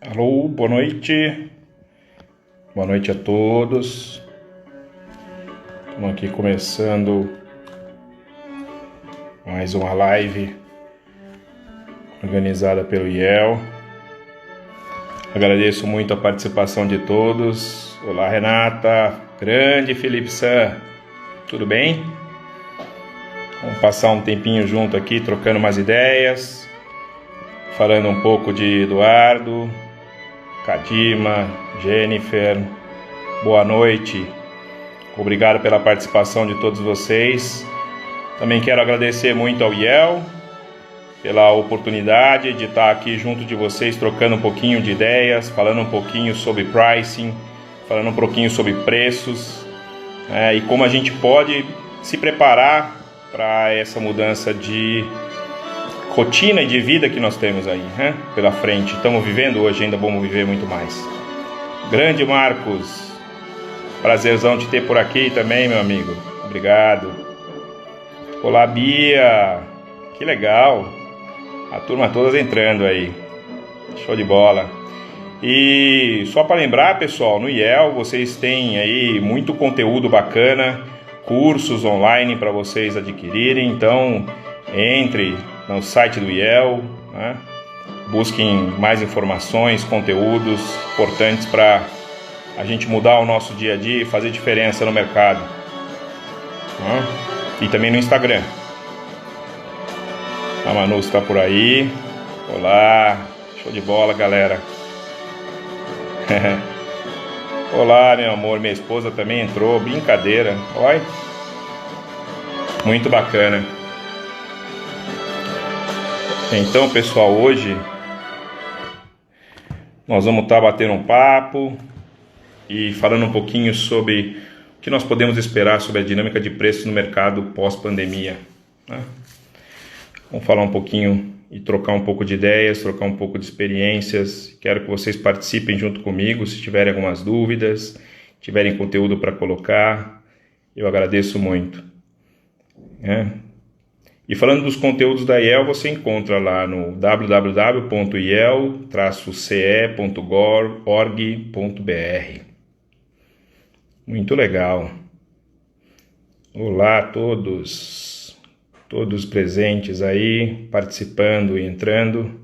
Alô, boa noite. Boa noite a todos. Estamos aqui começando mais uma live organizada pelo IEL. Agradeço muito a participação de todos. Olá, Renata. Grande Felipe San. Tudo bem? Vamos passar um tempinho junto aqui, trocando umas ideias, falando um pouco de Eduardo, Kadima, Jennifer. Boa noite. Obrigado pela participação de todos vocês. Também quero agradecer muito ao IEL pela oportunidade de estar aqui junto de vocês, trocando um pouquinho de ideias, falando um pouquinho sobre pricing, falando um pouquinho sobre preços, e como a gente pode se preparar para essa mudança de rotina e de vida que nós temos aí, pela frente. Estamos vivendo hoje, ainda vamos viver muito mais. Grande Marcos, prazerzão te ter por aqui também, meu amigo. Obrigado. Olá, Bia, que legal. A turma toda entrando aí. Show de bola. E só para lembrar, pessoal, no IEL vocês têm aí muito conteúdo bacana, cursos online para vocês adquirirem. Então, entre no site do IEL, busquem mais informações, conteúdos importantes para a gente mudar o nosso dia a dia e fazer diferença no mercado. E também no Instagram. A Manu está por aí. Olá, show de bola, galera. Olá, meu amor, minha esposa também entrou, brincadeira. Oi. Muito bacana. Então, pessoal, hoje nós vamos estar batendo um papo e falando um pouquinho sobre o que nós podemos esperar sobre a dinâmica de preços no mercado pós-pandemia. Vamos falar um pouquinho e trocar um pouco de ideias, trocar um pouco de experiências. Quero que vocês participem junto comigo, se tiverem algumas dúvidas, tiverem conteúdo para colocar, eu agradeço muito. E falando dos conteúdos da IEL, você encontra lá no www.iel-ce.org.br. Muito legal. Olá a todos presentes aí, participando e entrando.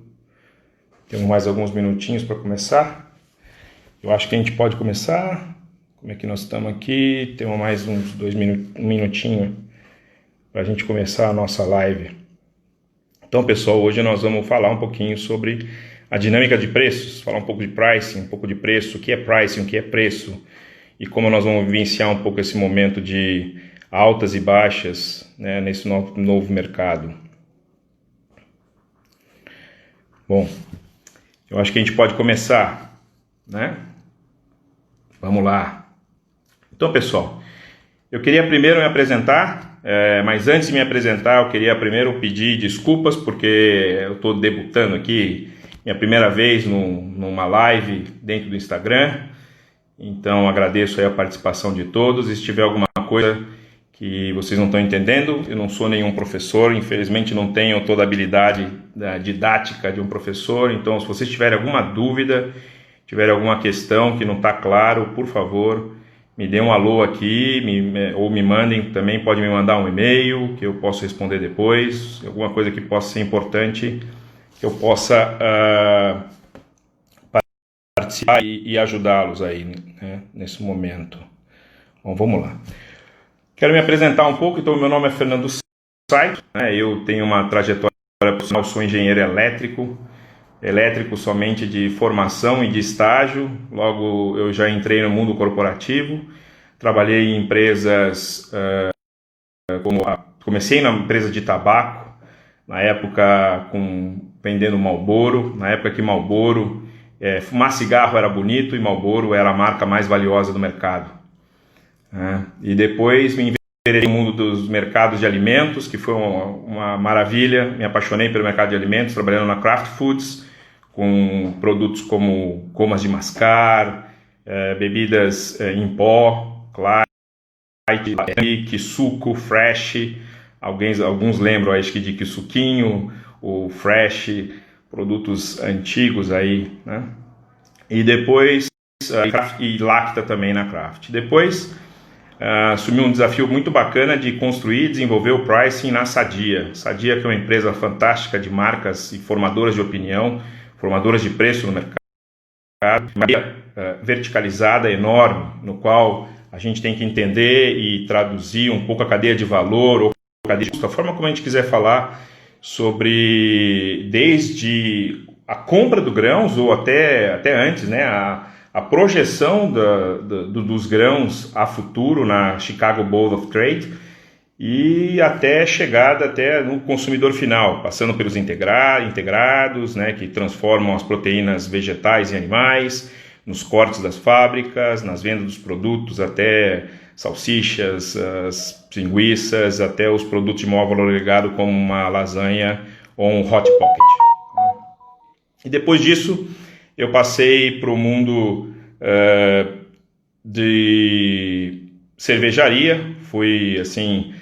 Temos mais alguns minutinhos para começar. Eu acho que a gente pode começar. Como é que nós estamos aqui? Temos mais um minutinho para a gente começar a nossa live. Então, pessoal, hoje nós vamos falar um pouquinho sobre a dinâmica de preços, falar um pouco de pricing, um pouco de preço, o que é pricing, o que é preço, e como nós vamos vivenciar um pouco esse momento de altas e baixas, nesse novo mercado. Bom, eu acho que a gente pode começar, Vamos lá. Então, pessoal, eu queria primeiro me apresentar, mas antes de me apresentar, eu queria primeiro pedir desculpas, porque eu estou debutando aqui, minha primeira vez numa live dentro do Instagram. Então, agradeço aí a participação de todos. E se tiver alguma coisa que vocês não estão entendendo, eu não sou nenhum professor, infelizmente não tenho toda a habilidade didática de um professor. Então, se vocês tiverem alguma dúvida, tiverem alguma questão que não está claro, por favor, me dê um alô aqui, ou me mandem também, pode me mandar um e-mail, que eu posso responder depois, alguma coisa que possa ser importante, que eu possa participar e ajudá-los aí, nesse momento. Bom, vamos lá. Quero me apresentar um pouco. Então, meu nome é Fernando Saito, eu tenho uma trajetória profissional, sou engenheiro elétrico somente de formação e de estágio. Logo eu já entrei no mundo corporativo, trabalhei em empresas, comecei na empresa de tabaco, na época vendendo Marlboro, na época que Marlboro, fumar cigarro era bonito e Marlboro era a marca mais valiosa do mercado. E depois me enveredei no mundo dos mercados de alimentos, que foi uma maravilha. Me apaixonei pelo mercado de alimentos, trabalhando na Kraft Foods, com produtos como gomas de mascar, bebidas em pó, Clyde, suco, fresh. Alguns lembram, acho que de suquinho, o fresh, produtos antigos aí, e depois e Lacta também na Kraft. Depois assumi um desafio muito bacana de construir e desenvolver o pricing na Sadia. Sadia, que é uma empresa fantástica de marcas e formadoras de opinião, formadoras de preço no mercado, uma verticalizada enorme, no qual a gente tem que entender e traduzir um pouco a cadeia de valor ou a cadeia de custo, a forma como a gente quiser falar sobre desde a compra do grãos ou até antes, né, a projeção dos grãos a futuro na Chicago Board of Trade e até chegada até no consumidor final, passando pelos integrados, né, que transformam as proteínas vegetais e animais, nos cortes das fábricas, nas vendas dos produtos, até salsichas, as linguiças, até os produtos de maior valor agregado como uma lasanha ou um hot pocket. E depois disso eu passei para o mundo de cervejaria, fui assim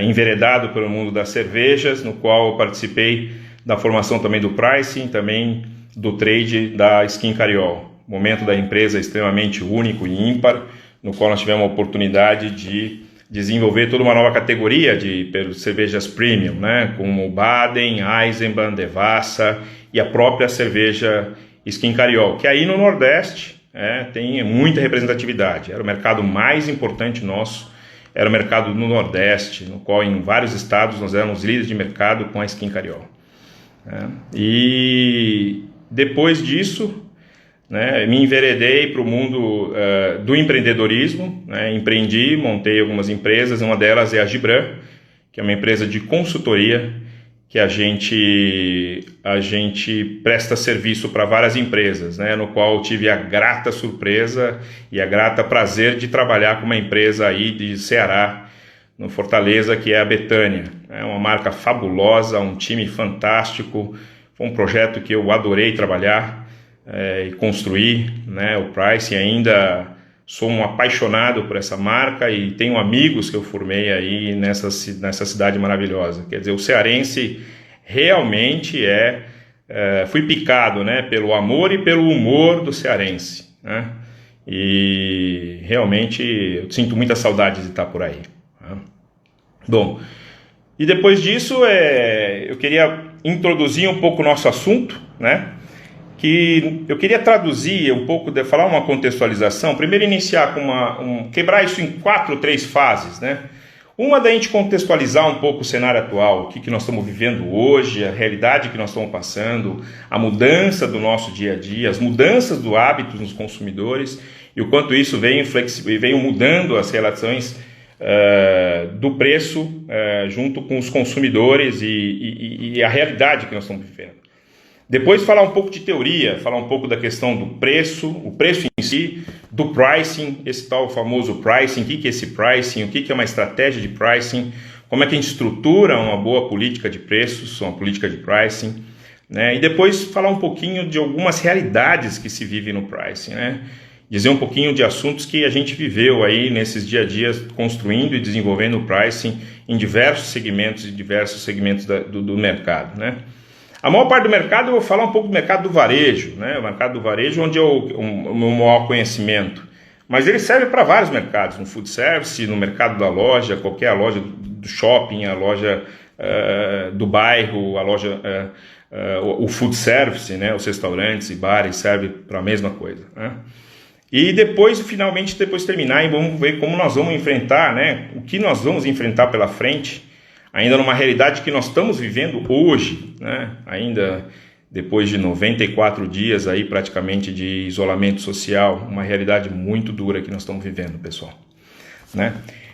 enveredado pelo mundo das cervejas, no qual eu participei da formação também do pricing, também do trade da Skin Cariol. Momento da empresa extremamente único e ímpar, no qual nós tivemos a oportunidade de desenvolver toda uma nova categoria de cervejas premium, né, como o Baden, Eisenbahn, Devassa e a própria cerveja Skin Cariol, que aí no Nordeste tem muita representatividade. Era o mercado mais importante nosso, era o mercado no Nordeste, no qual em vários estados nós éramos líderes de mercado com a Skin Cariol. E depois disso, me enveredei para o mundo do empreendedorismo, empreendi, montei algumas empresas, uma delas é a Gibran, que é uma empresa de consultoria que a gente presta serviço para várias empresas, no qual tive a grata surpresa e a grata prazer de trabalhar com uma empresa aí de Ceará, no Fortaleza, que é a Betânia. É uma marca fabulosa, um time fantástico, foi um projeto que eu adorei trabalhar e construir, o pricing. Ainda sou um apaixonado por essa marca e tenho amigos que eu formei aí nessa cidade maravilhosa. Quer dizer, o cearense realmente fui picado, pelo amor e pelo humor do cearense, e realmente eu sinto muita saudade de estar por aí. Bom, e depois disso eu queria introduzir um pouco o nosso assunto, que eu queria traduzir um pouco, falar uma contextualização, primeiro iniciar com quebrar isso em 3 fases, Uma da gente contextualizar um pouco o cenário atual, o que nós estamos vivendo hoje, a realidade que nós estamos passando, a mudança do nosso dia a dia, as mudanças do hábito dos consumidores e o quanto isso veio mudando as relações do preço junto com os consumidores e a realidade que nós estamos vivendo. Depois falar um pouco de teoria, falar um pouco da questão do preço, o preço em si, do pricing, esse tal famoso pricing, o que é esse pricing, o que é uma estratégia de pricing, como é que a gente estrutura uma boa política de preços, uma política de pricing, e depois falar um pouquinho de algumas realidades que se vive no pricing, dizer um pouquinho de assuntos que a gente viveu aí nesses dia a dia construindo e desenvolvendo o pricing em diversos segmentos do mercado, A maior parte do mercado, eu vou falar um pouco do mercado do varejo, o mercado do varejo onde é o meu maior conhecimento, mas ele serve para vários mercados, no food service, no mercado da loja, qualquer loja do shopping, a loja do bairro, a loja, o food service, os restaurantes e bares serve para a mesma coisa, E depois, finalmente, terminar e vamos ver como nós vamos enfrentar, o que nós vamos enfrentar pela frente, ainda numa realidade que nós estamos vivendo hoje, ainda depois de 94 dias aí praticamente de isolamento social, uma realidade muito dura que nós estamos vivendo, pessoal.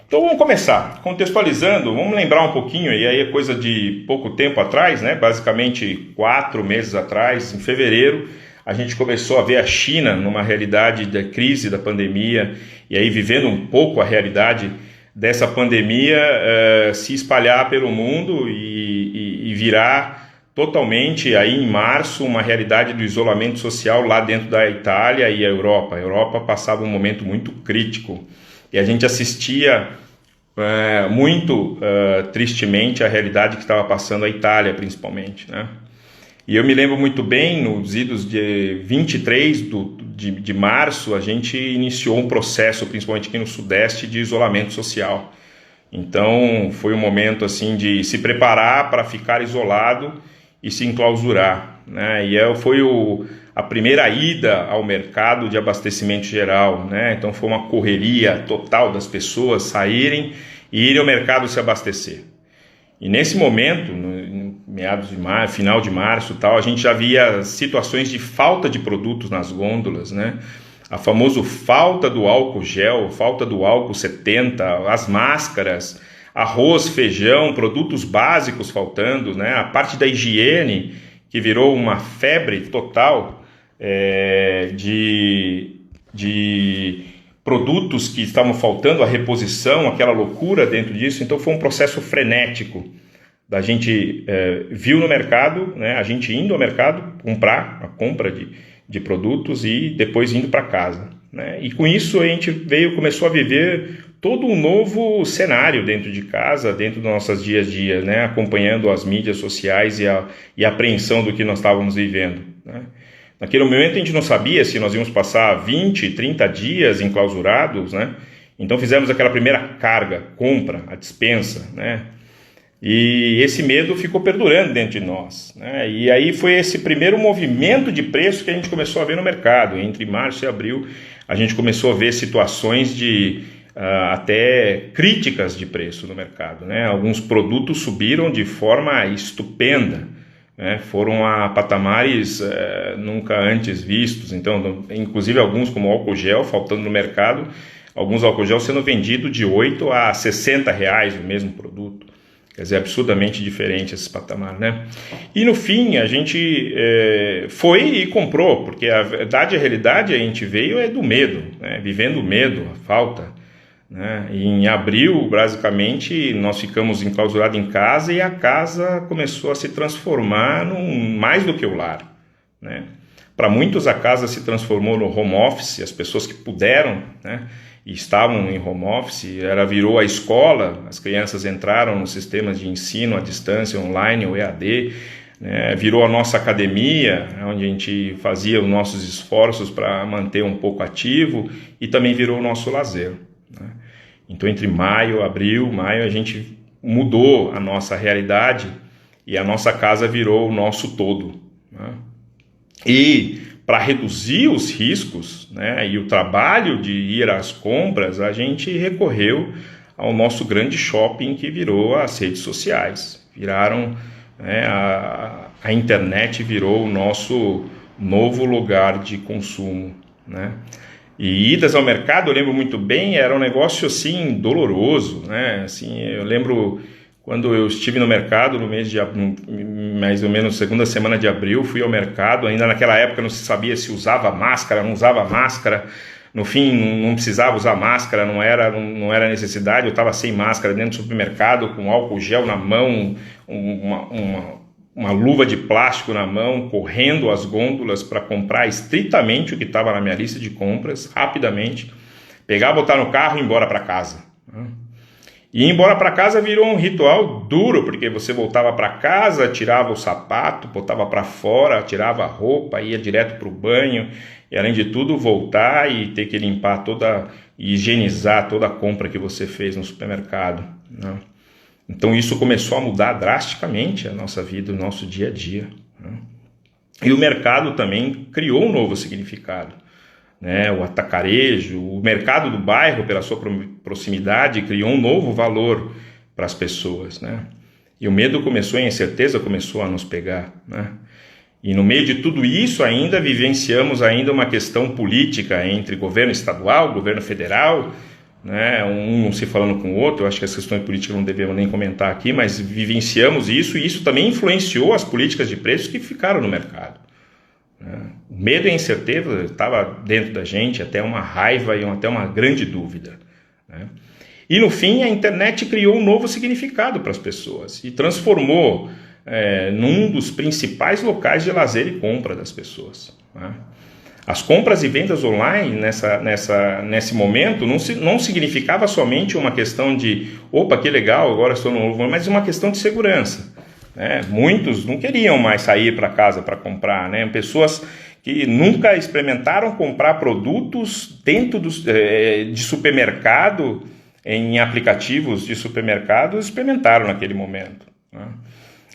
Então vamos começar, contextualizando, vamos lembrar um pouquinho, e aí é coisa de pouco tempo atrás, basicamente 4 meses atrás, em fevereiro, a gente começou a ver a China numa realidade da crise, da pandemia, e aí vivendo um pouco a realidade dessa pandemia se espalhar pelo mundo e virar totalmente aí em março uma realidade do isolamento social lá dentro da Itália e a Europa. A Europa passava um momento muito crítico e a gente assistia muito tristemente a realidade que estava passando a Itália principalmente, E eu me lembro muito bem, nos idos de 23 de março, a gente iniciou um processo, principalmente aqui no Sudeste, de isolamento social. Então, foi um momento assim de se preparar para ficar isolado e se enclausurar, né? E foi a primeira ida ao mercado de abastecimento geral, né? Então, foi uma correria total das pessoas saírem e irem ao mercado se abastecer. E nesse momento, no meados de março, final de março, tal, a gente já via situações de falta de produtos nas gôndolas, né? A famosa falta do álcool gel, falta do álcool 70, as máscaras, arroz, feijão, produtos básicos faltando, né? A parte da higiene, que virou uma febre total de produtos que estavam faltando, a reposição, aquela loucura dentro disso. Então foi um processo frenético da gente viu no mercado, né, a gente indo ao mercado comprar, a compra de produtos e depois indo para casa, né? E com isso a gente começou a viver todo um novo cenário dentro de casa, dentro dos nossos dias a dia, né, acompanhando as mídias sociais e a apreensão do que nós estávamos vivendo, né? Naquele momento a gente não sabia se nós íamos passar 20, 30 dias enclausurados, né? Então fizemos aquela primeira carga, compra, a despensa, né? E esse medo ficou perdurando dentro de nós, né? E aí foi esse primeiro movimento de preço que a gente começou a ver no mercado. Entre março e abril a gente começou a ver situações de até críticas de preço no mercado, né? Alguns produtos subiram de forma estupenda, né? Foram a patamares nunca antes vistos. Então, inclusive alguns como álcool gel faltando no mercado, alguns álcool gel sendo vendido de 8 a 60 reais o mesmo produto. Quer dizer, absurdamente diferente esses patamares, né? E no fim a gente foi e comprou, porque a verdade, a realidade a gente veio do medo, né? Vivendo o medo, a falta, né? E em abril, basicamente, nós ficamos enclausurados em casa e a casa começou a se transformar mais do que o lar, né? Para muitos a casa se transformou no home office, as pessoas que puderam, né, e estavam em home office, virou a escola, as crianças entraram nos sistemas de ensino à distância, online ou EAD, né, virou a nossa academia, onde a gente fazia os nossos esforços para manter um pouco ativo, e também virou o nosso lazer, né? Então entre maio, a gente mudou a nossa realidade e a nossa casa virou o nosso todo, né? E para reduzir os riscos, né, e o trabalho de ir às compras, a gente recorreu ao nosso grande shopping, que virou as redes sociais. Viraram, né, a internet virou o nosso novo lugar de consumo, né? E idas ao mercado, eu lembro muito bem, era um negócio assim doloroso, né? Assim, eu lembro quando eu estive no mercado no mês de mais ou menos segunda semana de abril, fui ao mercado. Ainda naquela época não se sabia se usava máscara, não usava máscara. No fim, não precisava usar máscara, não era necessidade. Eu estava sem máscara dentro do supermercado, com álcool gel na mão, uma luva de plástico na mão, correndo as gôndolas para comprar estritamente o que estava na minha lista de compras, rapidamente, pegar, botar no carro e ir embora para casa. E ir embora para casa virou um ritual duro, porque você voltava para casa, tirava o sapato, botava para fora, tirava a roupa, ia direto para o banho, e além de tudo voltar e ter que limpar e higienizar toda a compra que você fez no supermercado, né? Então isso começou a mudar drasticamente a nossa vida, o nosso dia a dia, né? E o mercado também criou um novo significado, né? O atacarejo, o mercado do bairro, pela sua proximidade, criou um novo valor para as pessoas, né? E o medo começou, a incerteza começou a nos pegar, né? E no meio de tudo isso ainda vivenciamos ainda uma questão política entre governo estadual, governo federal, né? Um se falando com o outro. Eu acho que as questões políticas não devemos nem comentar aqui, mas vivenciamos isso, e isso também influenciou as políticas de preços que ficaram no mercado. O medo e a incerteza estava dentro da gente, até uma raiva e até uma grande dúvida, né? E no fim a internet criou um novo significado para as pessoas e transformou num dos principais locais de lazer e compra das pessoas, né? As compras e vendas online nesse momento não significava somente uma questão de opa, que legal, agora estou no novo, mas uma questão de segurança, né? Muitos não queriam mais sair para casa para comprar, né? Pessoas que nunca experimentaram comprar produtos dentro de supermercado, em aplicativos de supermercado, experimentaram naquele momento, né?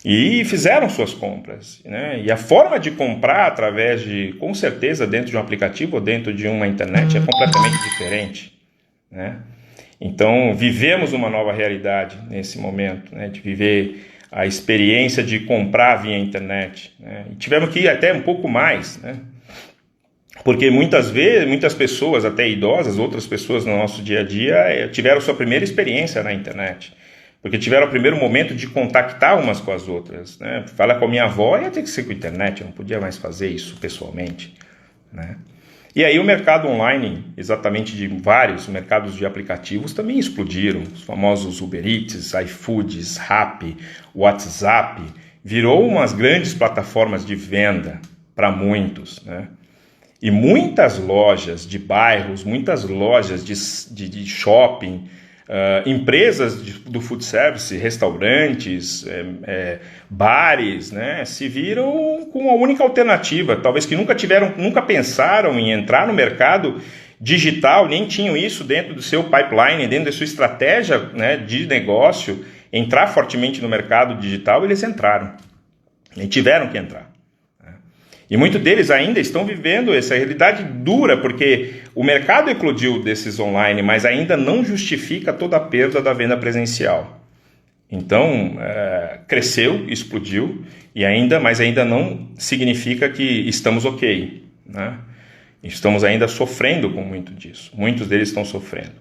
E fizeram suas compras, né? E a forma de comprar através com certeza, dentro de um aplicativo ou dentro de uma internet é completamente diferente, né? Então, vivemos uma nova realidade nesse momento, né? De viver a experiência de comprar via internet, né? E tivemos que ir até um pouco mais, né? Porque muitas vezes, muitas pessoas, até idosas, outras pessoas no nosso dia a dia, tiveram sua primeira experiência na internet. Porque tiveram o primeiro momento de contactar umas com as outras, né? Falar com a minha avó ia ter que ser com a internet, eu não podia mais fazer isso pessoalmente, né? E aí o mercado online, exatamente de vários mercados de aplicativos, também explodiram. Os famosos Uber Eats, iFoods, Rappi, WhatsApp, virou umas grandes plataformas de venda para muitos, né? E muitas lojas de bairros, muitas lojas de shopping, empresas do food service, restaurantes, bares, né, se viram com a única alternativa, talvez que nunca pensaram em entrar no mercado digital, nem tinham isso dentro do seu pipeline, dentro da sua estratégia, né, de negócio, entrar fortemente no mercado digital, eles entraram, e tiveram que entrar. E muitos deles ainda estão vivendo essa realidade dura, porque o mercado eclodiu desses online, mas ainda não justifica toda a perda da venda presencial. Então, cresceu, explodiu, mas ainda não significa que estamos ok, né? Estamos ainda sofrendo com muito disso. Muitos deles estão sofrendo.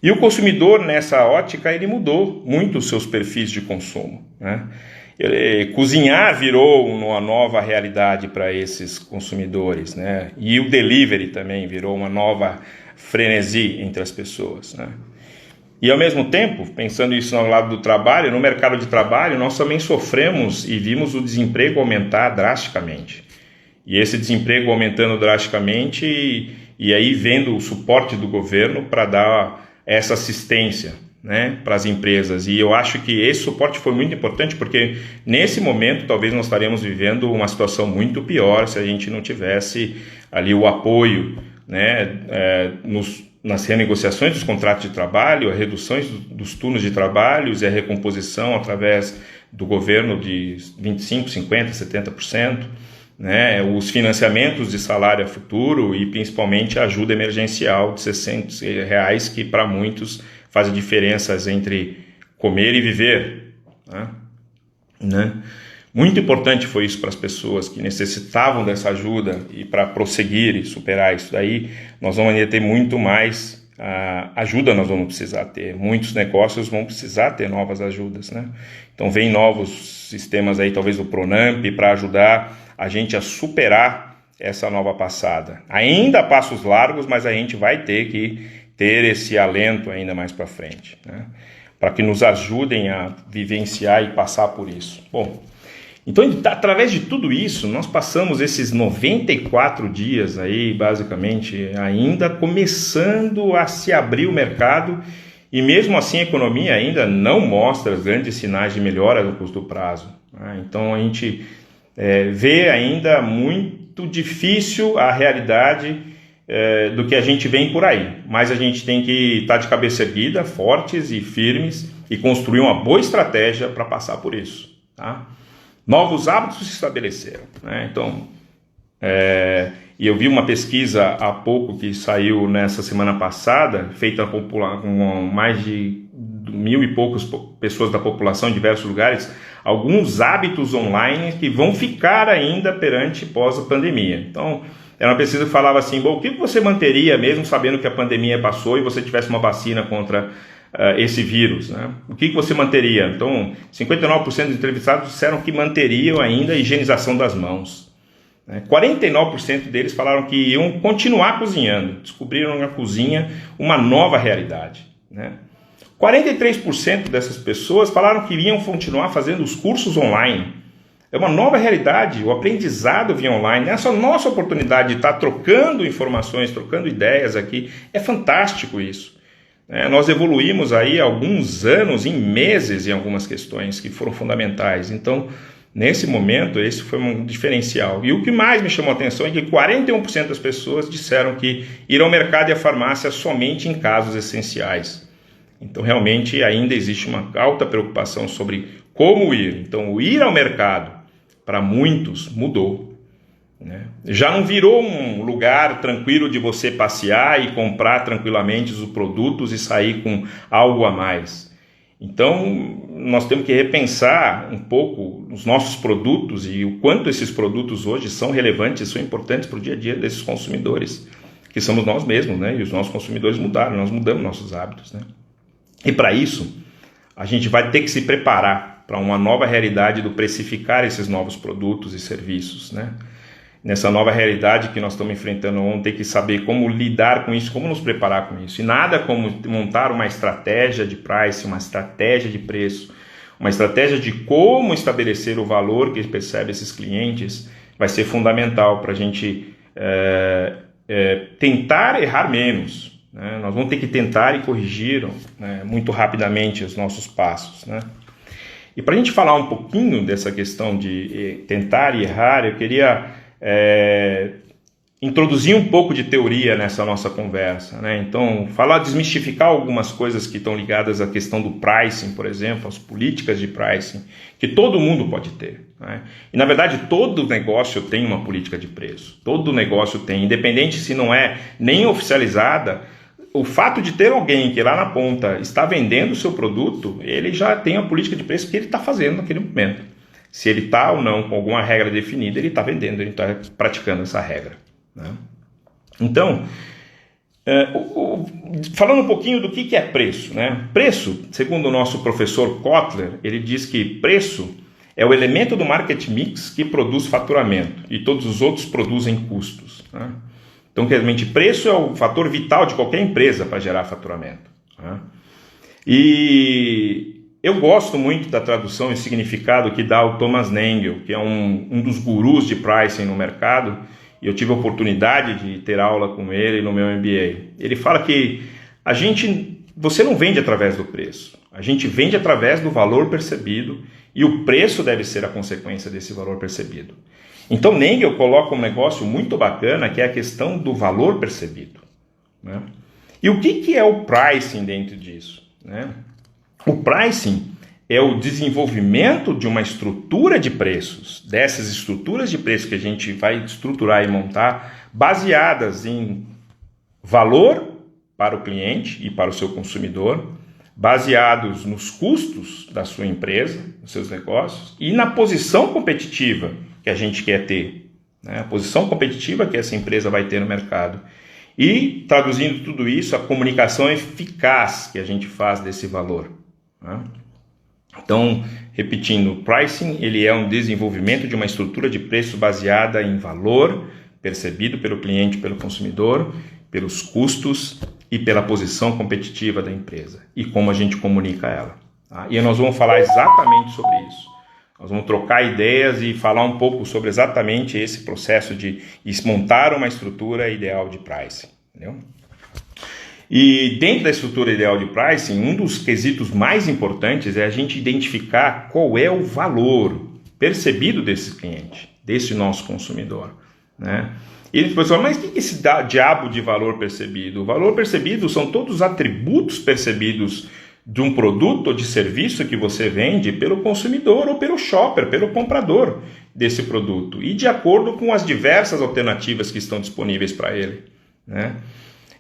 E o consumidor, nessa ótica, ele mudou muito os seus perfis de consumo, né? Cozinhar virou uma nova realidade para esses consumidores, né? E o delivery também virou uma nova frenesi entre as pessoas, né? E ao mesmo tempo, pensando isso no lado do trabalho, no mercado de trabalho, nós também sofremos e vimos o desemprego aumentar drasticamente. E esse desemprego aumentando drasticamente e aí vendo o suporte do governo para dar essa assistência, né, para as empresas. E eu acho que esse suporte foi muito importante, porque nesse momento talvez nós estaremos vivendo uma situação muito pior se a gente não tivesse ali o apoio, né, nas renegociações dos contratos de trabalho, a redução dos turnos de trabalho e a recomposição através do governo de 25%, 50%, 70%, né, os financiamentos de salário a futuro e principalmente a ajuda emergencial de R$600, que para muitos faz diferenças entre comer e viver, né? Muito importante foi isso para as pessoas que necessitavam dessa ajuda e para prosseguir e superar isso daí, nós vamos ainda ter muito mais ajuda, nós vamos precisar ter. Muitos negócios vão precisar ter novas ajudas, né? Então vem novos sistemas aí, talvez do Pronamp, para ajudar a gente a superar essa nova passada. Ainda a passos largos, mas a gente vai ter que ter esse alento ainda mais para frente, né? Para que nos ajudem a vivenciar e passar por isso. Bom, então através de tudo isso, nós passamos esses 94 dias aí, basicamente, ainda começando a se abrir o mercado e mesmo assim a economia ainda não mostra grandes sinais de melhora no curto prazo, né? Então a gente vê ainda muito difícil a realidade do que a gente vem por aí, mas a gente tem que estar de cabeça erguida, fortes e firmes e construir uma boa estratégia para passar por isso, tá? Novos hábitos se estabeleceram, né? Então, e eu vi uma pesquisa há pouco que saiu nessa semana passada, feita com mais de 1.000 e poucas pessoas da população em diversos lugares, alguns hábitos online que vão ficar ainda perante pós a pandemia. Então, era uma pesquisa que falava assim, bom, o que você manteria mesmo sabendo que a pandemia passou e você tivesse uma vacina contra esse vírus, né? O que você manteria? Então, 59% dos entrevistados disseram que manteriam ainda a higienização das mãos, né? 49% deles falaram que iam continuar cozinhando, descobriram na cozinha uma nova realidade, né? 43% dessas pessoas falaram que iriam continuar fazendo os cursos online. É uma nova realidade, o aprendizado via online, essa nossa oportunidade de estar trocando informações, trocando ideias aqui, é fantástico isso. Nós evoluímos aí alguns anos, em meses, em algumas questões que foram fundamentais. Então, Nesse momento, esse foi um diferencial. E o que mais me chamou a atenção é que 41% das pessoas disseram que ir ao mercado e à farmácia somente em casos essenciais. Então, realmente, ainda existe uma alta preocupação sobre como ir. Então, o ir ao mercado, para muitos, mudou, né? Já não virou um lugar tranquilo de você passear e comprar tranquilamente os produtos e sair com algo a mais. Então, nós temos que repensar um pouco os nossos produtos e o quanto esses produtos hoje são relevantes, são importantes para o dia a dia desses consumidores, que somos nós mesmos, né? E os nossos consumidores mudaram, nós mudamos nossos hábitos, né? E para isso, a gente vai ter que se preparar para uma nova realidade do precificar esses novos produtos e serviços, né? Nessa nova realidade que nós estamos enfrentando, vamos ter que saber como lidar com isso, como nos preparar com isso. E nada como montar uma estratégia de price, uma estratégia de preço, uma estratégia de como estabelecer o valor que percebe esses clientes, vai ser fundamental para a gente tentar errar menos, né? Nós vamos ter que tentar e corrigir, né, muito rapidamente os nossos passos, né? E para a gente falar um pouquinho dessa questão de tentar e errar, eu queria introduzir um pouco de teoria nessa nossa conversa, né? Então, desmistificar algumas coisas que estão ligadas à questão do pricing, por exemplo, as políticas de pricing, que todo mundo pode ter, né? E, na verdade, todo negócio tem uma política de preço. Todo negócio tem, independente se não é nem oficializada. O fato de ter alguém que lá na ponta está vendendo o seu produto, ele já tem a política de preço que ele está fazendo naquele momento. Se ele está ou não com alguma regra definida, ele está vendendo, ele está praticando essa regra, né? Então, falando um pouquinho do que é preço, né? Preço, segundo o nosso professor Kotler, ele diz que preço é o elemento do market mix que produz faturamento e todos os outros produzem custos, né? Então, realmente, preço é o fator vital de qualquer empresa para gerar faturamento, né? E eu gosto muito da tradução e significado que dá o Thomas Nagel, que é um dos gurus de pricing no mercado, e eu tive a oportunidade de ter aula com ele no meu MBA. Ele fala que você não vende através do preço, a gente vende através do valor percebido, e o preço deve ser a consequência desse valor percebido. Então Nagel coloca um negócio muito bacana, que é a questão do valor percebido, né? E o que é o pricing dentro disso, né? O pricing é o desenvolvimento de uma estrutura de preços, dessas estruturas de preços que a gente vai estruturar e montar, baseadas em valor para o cliente e para o seu consumidor, baseados nos custos da sua empresa, dos seus negócios, e na posição competitiva que a gente quer ter, né? A posição competitiva que essa empresa vai ter no mercado. E, traduzindo tudo isso, a comunicação eficaz que a gente faz desse valor, né? Então, repetindo, o pricing ele é um desenvolvimento de uma estrutura de preço baseada em valor percebido pelo cliente, pelo consumidor, pelos custos e pela posição competitiva da empresa e como a gente comunica ela, tá? E nós vamos falar exatamente sobre isso. Nós vamos trocar ideias e falar um pouco sobre exatamente esse processo de montar uma estrutura ideal de pricing, entendeu? E dentro da estrutura ideal de pricing, um dos quesitos mais importantes é a gente identificar qual é o valor percebido desse cliente, desse nosso consumidor, né? E ele falou, mas o que é esse diabo de valor percebido? O valor percebido são todos os atributos percebidos de um produto ou de serviço que você vende pelo consumidor ou pelo shopper, pelo comprador desse produto, e de acordo com as diversas alternativas que estão disponíveis para ele, né?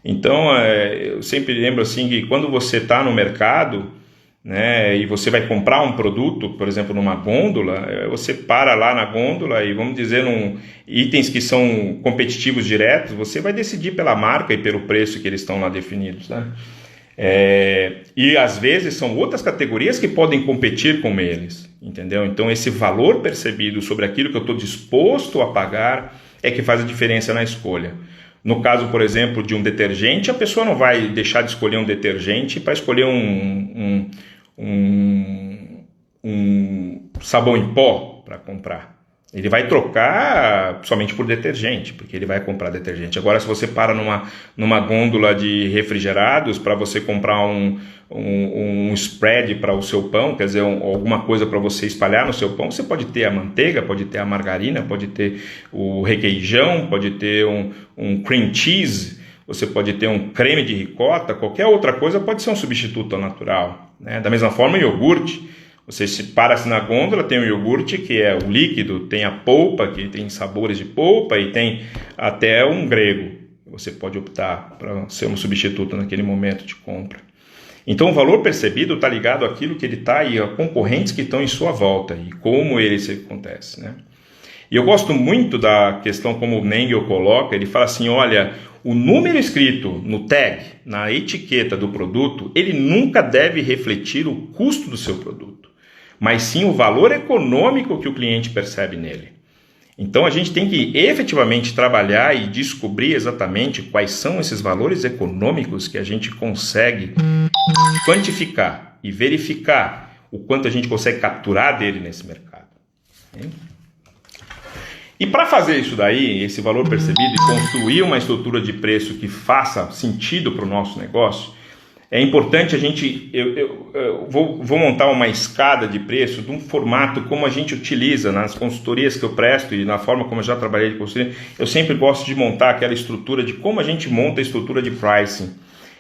Então, eu sempre lembro assim que quando você está no mercado, né, e você vai comprar um produto, por exemplo, numa gôndola, você para lá na gôndola e, vamos dizer, itens que são competitivos diretos, você vai decidir pela marca e pelo preço que eles estão lá definidos, né? E às vezes são outras categorias que podem competir com eles, entendeu? Então esse valor percebido sobre aquilo que eu estou disposto a pagar é que faz a diferença na escolha. No caso, por exemplo, de um detergente, a pessoa não vai deixar de escolher um detergente para escolher um sabão em pó para comprar. Ele vai trocar somente por detergente, porque ele vai comprar detergente. Agora, se você para numa gôndola de refrigerados para você comprar um spread para o seu pão, quer dizer, alguma coisa para você espalhar no seu pão, você pode ter a manteiga, pode ter a margarina, pode ter o requeijão, pode ter um cream cheese, você pode ter um creme de ricota, qualquer outra coisa pode ser um substituto ao natural, né? Da mesma forma, o iogurte. Você para-se na gôndola, tem o iogurte, que é o líquido, tem a polpa, que tem sabores de polpa, e tem até um grego. Você pode optar para ser um substituto naquele momento de compra. Então, o valor percebido está ligado àquilo que ele está e a concorrentes que estão em sua volta e como ele se acontece, né? E eu gosto muito da questão como o Nengel coloca, ele fala assim, olha, o número escrito no tag, na etiqueta do produto, ele nunca deve refletir o custo do seu produto, mas sim o valor econômico que o cliente percebe nele. Então a gente tem que efetivamente trabalhar e descobrir exatamente quais são esses valores econômicos que a gente consegue quantificar e verificar o quanto a gente consegue capturar dele nesse mercado. E para fazer isso daí, esse valor percebido e construir uma estrutura de preço que faça sentido para o nosso negócio, é importante a gente, eu vou montar uma escada de preço de um formato como a gente utiliza nas consultorias que eu presto e na forma como eu já trabalhei de consultoria. Eu sempre gosto de montar aquela estrutura de como a gente monta a estrutura de pricing.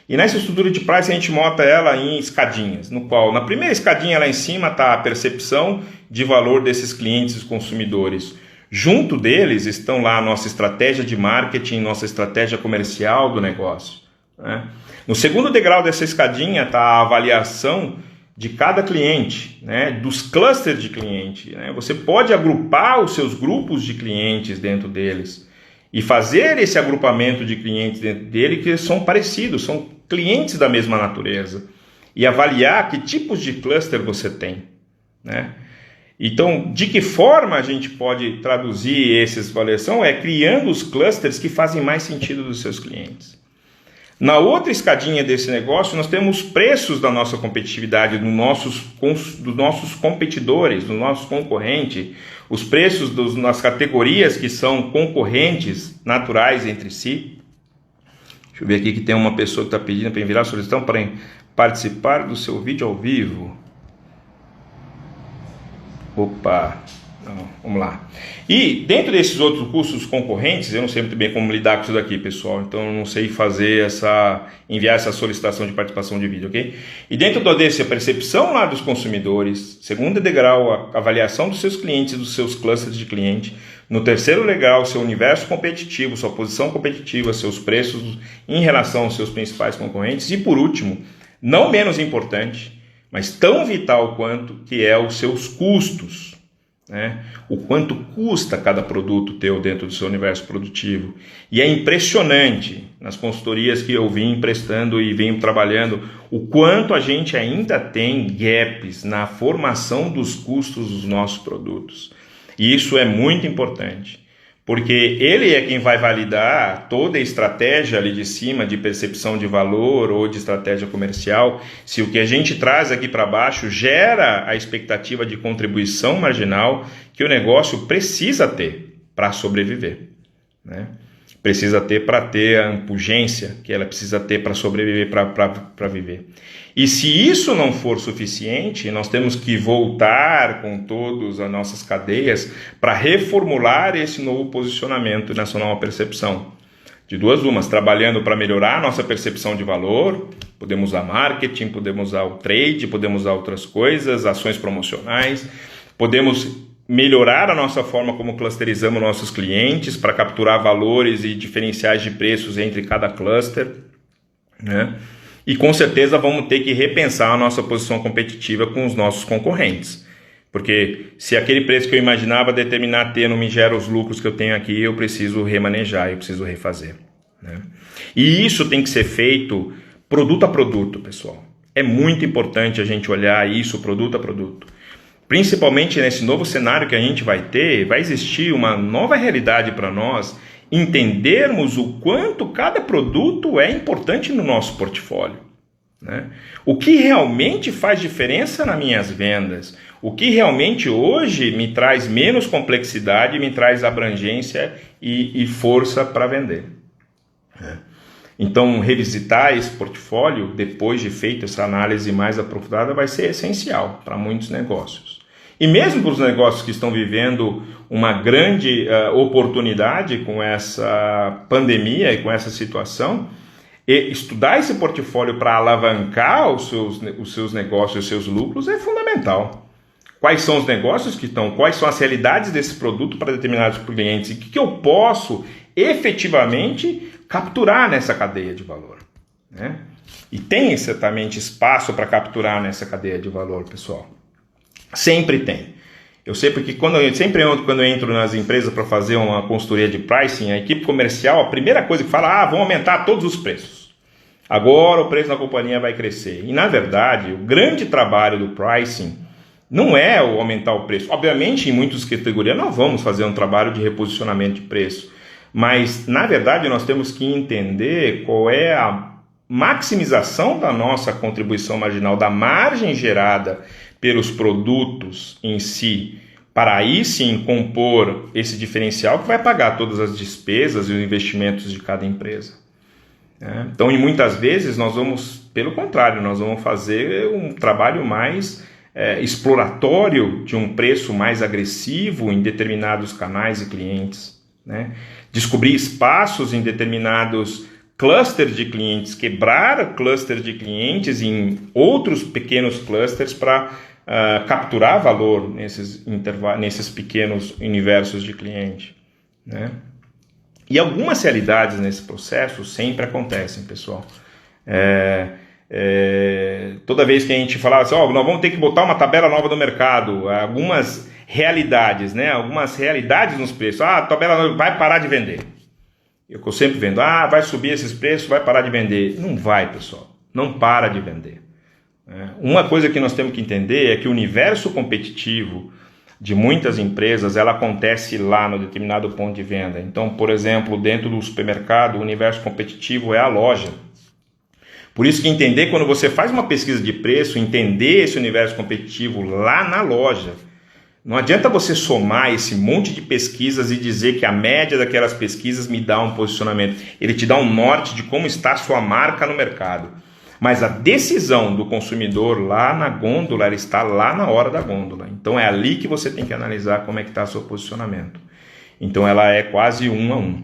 E nessa estrutura de pricing a gente monta ela em escadinhas, no qual na primeira escadinha lá em cima está a percepção de valor desses clientes e consumidores. Junto deles estão lá a nossa estratégia de marketing, nossa estratégia comercial do negócio, né? No segundo degrau dessa escadinha está a avaliação de cada cliente, né? Dos clusters de cliente, né? Você pode agrupar os seus grupos de clientes dentro deles e fazer esse agrupamento de clientes dentro dele que são parecidos, são clientes da mesma natureza, e avaliar que tipos de cluster você tem, né? Então, de que forma a gente pode traduzir essas avaliações? É criando os clusters que fazem mais sentido dos seus clientes. Na outra escadinha desse negócio, nós temos preços da nossa competitividade, dos nossos competidores, dos nossos concorrentes, os preços nas categorias que são concorrentes naturais entre si. Deixa eu ver aqui que tem uma pessoa que está pedindo para enviar a solicitação para participar do seu vídeo ao vivo. Opa, não, vamos lá. E dentro desses outros custos concorrentes, eu não sei muito bem como lidar com isso daqui, pessoal. Então eu não sei enviar essa solicitação de participação de vídeo, ok? E dentro desse, a percepção lá dos consumidores. Segundo degrau, a avaliação dos seus clientes, dos seus clusters de cliente. No terceiro degrau, seu universo competitivo, sua posição competitiva, seus preços em relação aos seus principais concorrentes. E por último, não menos importante, mas tão vital quanto, que é os seus custos, né? O quanto custa cada produto teu dentro do seu universo produtivo. E é impressionante, nas consultorias que eu vim prestando e venho trabalhando, o quanto a gente ainda tem gaps na formação dos custos dos nossos produtos. E isso é muito importante, porque ele é quem vai validar toda a estratégia ali de cima de percepção de valor ou de estratégia comercial, se o que a gente traz aqui para baixo gera a expectativa de contribuição marginal que o negócio precisa ter para sobreviver, né? Precisa ter para ter a impugência que ela precisa ter para sobreviver, para viver. E se isso não for suficiente, nós temos que voltar com todas as nossas cadeias para reformular esse novo posicionamento nessa nova percepção. De duas umas, trabalhando para melhorar a nossa percepção de valor, podemos usar marketing, podemos usar o trade, podemos usar outras coisas, ações promocionais, podemos melhorar a nossa forma como clusterizamos nossos clientes para capturar valores e diferenciais de preços entre cada cluster, né? E com certeza vamos ter que repensar a nossa posição competitiva com os nossos concorrentes. Porque se aquele preço que eu imaginava determinar ter não me gera os lucros que eu tenho aqui, eu preciso remanejar, eu preciso refazer, né? E isso tem que ser feito produto a produto, pessoal. É muito importante a gente olhar isso produto a produto. Principalmente nesse novo cenário que a gente vai ter, vai existir uma nova realidade para nós entendermos o quanto cada produto é importante no nosso portfólio, né? O que realmente faz diferença nas minhas vendas, O que realmente hoje me traz menos complexidade, me traz abrangência e força para vender. Então, revisitar esse portfólio, depois de feita essa análise mais aprofundada, vai ser essencial para muitos negócios. E mesmo para os negócios que estão vivendo uma grande oportunidade com essa pandemia e com essa situação, estudar esse portfólio para alavancar os seus negócios, os seus lucros é fundamental. Quais são os negócios que estão, quais são as realidades desse produto para determinados clientes e o que eu posso efetivamente capturar nessa cadeia de valor, né? E tem certamente espaço para capturar nessa cadeia de valor, pessoal. Sempre tem. Eu sei porque quando eu entro nas empresas para fazer uma consultoria de pricing, a equipe comercial, a primeira coisa que fala, vão aumentar todos os preços. Agora o preço da companhia vai crescer. E na verdade, o grande trabalho do pricing não é o aumentar o preço. Obviamente, em muitas categorias nós vamos fazer um trabalho de reposicionamento de preço. Mas, na verdade, nós temos que entender qual é a maximização da nossa contribuição marginal, da margem gerada pelos produtos em si, para aí sim compor esse diferencial que vai pagar todas as despesas e os investimentos de cada empresa. Então, e muitas vezes nós vamos, pelo contrário, nós vamos fazer um trabalho mais exploratório de um preço mais agressivo em determinados canais e clientes, né? Descobrir espaços em determinados clusters de clientes, quebrar cluster de clientes em outros pequenos clusters para capturar valor nesses pequenos universos de cliente, né? E algumas realidades nesse processo sempre acontecem, pessoal. Toda vez que a gente falava assim, nós vamos ter que botar uma tabela nova no mercado, algumas realidades, né? Algumas realidades nos preços. A tabela vai parar de vender. Eu sempre vendo, vai subir esses preços, vai parar de vender. Não vai, pessoal. Não para de vender. Uma coisa que nós temos que entender é que o universo competitivo de muitas empresas, ela acontece lá no determinado ponto de venda. Então, por exemplo, dentro do supermercado, o universo competitivo é a loja. Por isso que entender, quando você faz uma pesquisa de preço, entender esse universo competitivo lá na loja. Não adianta você somar esse monte de pesquisas e dizer que a média daquelas pesquisas me dá um posicionamento. Ele te dá um norte de como está a sua marca no mercado. Mas a decisão do consumidor lá na gôndola, ela está lá na hora da gôndola. Então é ali que você tem que analisar como é que está o seu posicionamento. Então ela é quase 1 a 1.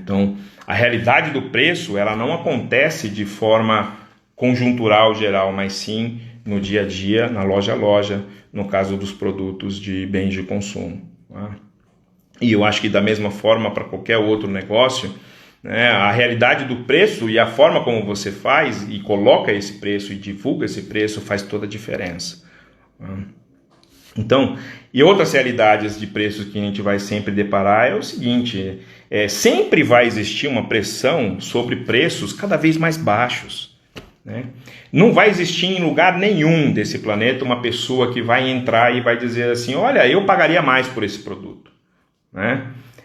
Então a realidade do preço, ela não acontece de forma conjuntural geral, mas sim no dia a dia, na loja a loja, no caso dos produtos de bens de consumo. E eu acho que da mesma forma para qualquer outro negócio, a realidade do preço e a forma como você faz e coloca esse preço e divulga esse preço faz toda a diferença. Então, e outras realidades de preços que a gente vai sempre deparar é o seguinte, sempre vai existir uma pressão sobre preços cada vez mais baixos. Não vai existir em lugar nenhum desse planeta uma pessoa que vai entrar e vai dizer assim, olha, eu pagaria mais por esse produto.